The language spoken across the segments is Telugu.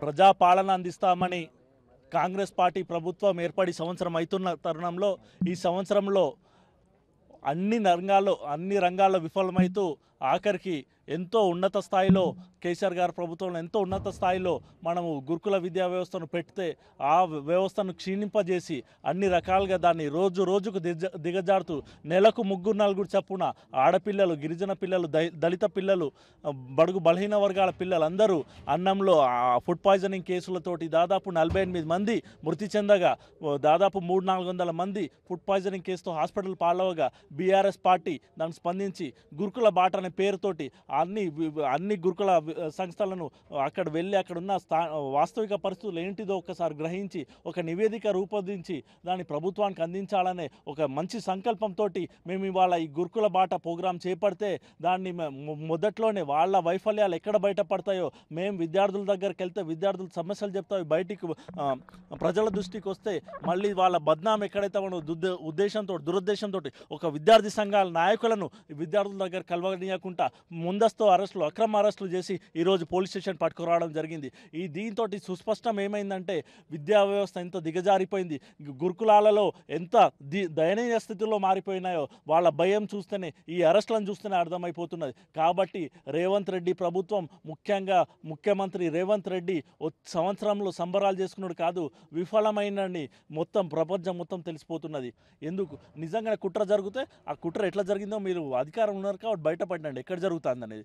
ప్రజాపాలన అందిస్తామని కాంగ్రెస్ పార్టీ ప్రభుత్వం ఏర్పడి సంవత్సరం అవుతున్న తరుణంలో ఈ సంవత్సరంలో అన్ని రంగాల్లో విఫలమైతూ ఆఖరికి ఎంతో ఉన్నత స్థాయిలో కేసీఆర్ గారి ప్రభుత్వంలో ఎంతో ఉన్నత స్థాయిలో మనము గురుకుల విద్యా వ్యవస్థను పెడితే ఆ వ్యవస్థను క్షీణింపజేసి అన్ని రకాలుగా దాన్ని రోజుకు దిగజారుతూ నెలకు 3-4 చప్పున ఆడపిల్లలు, గిరిజన పిల్లలు, దళిత పిల్లలు, బడుగు బలహీన వర్గాల పిల్లలందరూ అన్నంలో ఫుడ్ పాయిజనింగ్ కేసులతోటి దాదాపు 48 మంది మృతి చెందగా దాదాపు 300-400 మంది ఫుడ్ పాయిజనింగ్ కేసుతో హాస్పిటల్ పాలవగా బీఆర్ఎస్ పార్టీ దానికి స్పందించి గురుకుల బాట అనే పేరుతోటి అన్ని గురుకుల సంస్థలను అక్కడ వెళ్ళి అక్కడ ఉన్న వాస్తవిక పరిస్థితులు ఏంటిదో ఒకసారి గ్రహించి ఒక నివేదిక రూపొందించి దాన్ని ప్రభుత్వానికి అందించాలనే ఒక మంచి సంకల్పంతో మేము ఇవాళ ఈ గురుకుల బాట ప్రోగ్రాం చేపడితే దాన్ని మొదట్లోనే వాళ్ళ వైఫల్యాలు ఎక్కడ బయటపడతాయో మేము విద్యార్థుల దగ్గరికి వెళ్తే విద్యార్థులు సమస్యలు చెప్తాయి బయటికి ప్రజల దృష్టికి వస్తే మళ్ళీ వాళ్ళ బద్నాం ఎక్కడైతే మనం దురుద్దేశంతో ఒక విద్యార్థి సంఘాల నాయకులను విద్యార్థుల దగ్గర కలవనీయకుండా ముందస్తు అరెస్టులు, అక్రమ అరెస్టులు చేసి ఈరోజు పోలీస్ స్టేషన్ పట్టుకురావడం జరిగింది. దీంతో సుస్పష్టం ఏమైందంటే విద్యా వ్యవస్థ ఎంత దిగజారిపోయింది, గురుకులాలలో ఎంత దయనీయ స్థితిలో మారిపోయినాయో వాళ్ళ భయం చూస్తేనే, ఈ అరెస్టులను చూస్తేనే అర్థమైపోతున్నది. కాబట్టి రేవంత్ రెడ్డి ప్రభుత్వం, ముఖ్యంగా ముఖ్యమంత్రి రేవంత్ రెడ్డి సంవత్సరంలో సంబరాలు చేసుకున్నాడు కాదు, విఫలమైనని మొత్తం ప్రపంచం మొత్తం తెలిసిపోతున్నది. ఎందుకు నిజంగా కుట్ర జరిగితే ఆ కుట్ర ఎట్లా జరిగిందో మీరు అధికారం ఉన్నారు కాబట్టి బయటపడినండి ఎక్కడ జరుగుతుంది అనేది.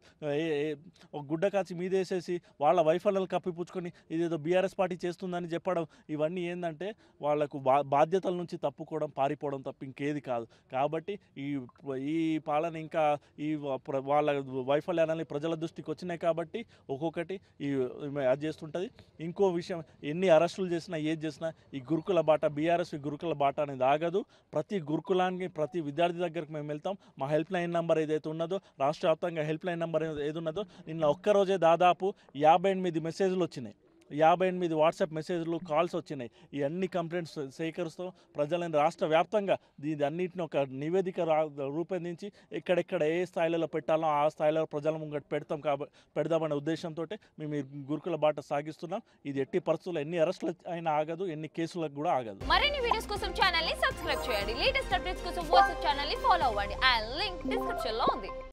ఒక గుడ్డ కాచి మీదేసేసి వాళ్ళ వైఫల్యాలు కప్పిపుచ్చుకొని ఇదేదో బీఆర్ఎస్ పార్టీ చేస్తుందని చెప్పడం, ఇవన్నీ ఏంటంటే వాళ్లకు బాధ్యతల నుంచి తప్పుకోవడం, పారిపోవడం తప్ప ఇంకేది కాదు. కాబట్టి ఈ పాలన ఇంకా వాళ్ళ వైఫల్యాలని ప్రజల దృష్టికి వచ్చినాయి కాబట్టి ఒక్కొక్కటి అది చేస్తుంటుంది. ఇంకో విషయం, ఎన్ని అరెస్టులు చేసినా ఏది చేసినా ఈ గురుకుల బాట, బీఆర్ఎస్ గురుకుల బాట అనేది ఆగదు. ప్రతి గురుకులానికి ప్రతి విద్యార్థి దగ్గరికి మేము వెళ్తాం. మా హెల్ప్ లైన్ నెంబర్ ఏదైతే ఉన్నదో, రాష్ట్ర వ్యాప్తంగా హెల్ప్ లైన్ నెంబర్ ఏది ఉన్నదో, నిన్న ఒక్కరోజే దాదాపు 58 మెసేజ్లు వచ్చినాయి, 58 వాట్సాప్ మెసేజ్లు, కాల్స్ వచ్చినాయి. ఈ అన్ని కంప్లైంట్స్ సేకరిస్తూ ప్రజలను రాష్ట్ర వ్యాప్తంగా అన్నింటిని ఒక నివేదిక రూపొందించి ఎక్కడెక్కడ ఏ స్థాయిలలో పెట్టాలో ఆ స్థాయిలో ప్రజల ముంగట పెడదామనే ఉద్దేశంతో మేము ఈ గురుకుల బాట సాగిస్తున్నాం. ఇది ఎట్టి పరిస్థితుల్లో ఎన్ని అరెస్టులు అయినా ఆగదు, ఎన్ని కేసులకు కూడా ఆగదు. మరిన్ని వీడియోస్ కోసం ఛానల్ ని సబ్స్క్రైబ్ చేయండి. లేటెస్ట్ అప్డేట్స్ కోసం వాట్సాప్ ఛానల్ ని ఫాలో అవ్వండి. ఆ లింక్ డిస్క్రిప్షన్ లో ఉంది.